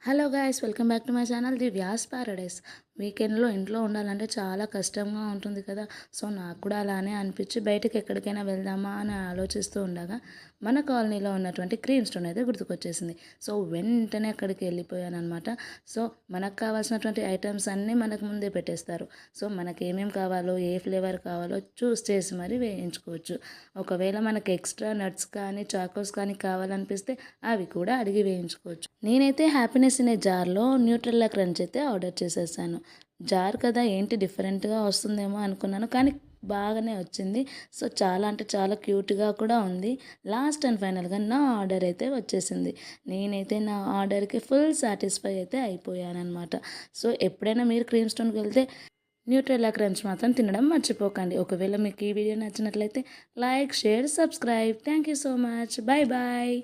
Hello guys, welcome back to my channel the Vyas paradise. వీకెండ్లో ఇంట్లో ఉండాలంటే చాలా కష్టంగా ఉంటుంది కదా. సో నాకు కూడా అలానే అనిపించి బయటకు ఎక్కడికైనా వెళ్దామా అని ఆలోచిస్తూ ఉండగా మన కాలనీలో ఉన్నటువంటి క్రీమ్ స్టోన్ అయితే గుర్తుకొచ్చేసింది. సో వెంటనే అక్కడికి వెళ్ళిపోయాను అనమాట. సో మనకు కావాల్సినటువంటి ఐటమ్స్ అన్నీ మనకు ముందే పెట్టేస్తారు. సో మనకి ఏమేమి కావాలో, ఏ ఫ్లేవర్ కావాలో చూస్ చేసి మరీ వేయించుకోవచ్చు. ఒకవేళ మనకి ఎక్స్ట్రా నట్స్ కానీ చాకోస్ కానీ కావాలనిపిస్తే అవి కూడా అడిగి వేయించుకోవచ్చు. నేనైతే హ్యాపీనెస్ అనే జార్లో న్యూట్రెల్లా క్రంచ్ అయితే ఆర్డర్ చేసేసాను. జార్ కదా ఏంటి డిఫరెంట్గా వస్తుందేమో అనుకున్నాను, కానీ బాగానే వచ్చింది. సో చాలా అంటే చాలా క్యూట్గా కూడా ఉంది. లాస్ట్ అండ్ ఫైనల్గా నా ఆర్డర్ అయితే వచ్చేసింది. నేనైతే నా ఆర్డర్కి ఫుల్ సాటిస్ఫై అయితే అయిపోయానమాట. సో ఎప్పుడైనా మీరు క్రీమ్ స్టోన్కి వెళ్తే న్యూట్రెల్లా క్రంచ్ మాత్రం తినడం మర్చిపోకండి. ఒకవేళ మీకు ఈ వీడియో నచ్చినట్లయితే like, share, subscribe. Thank you so much. Bye bye.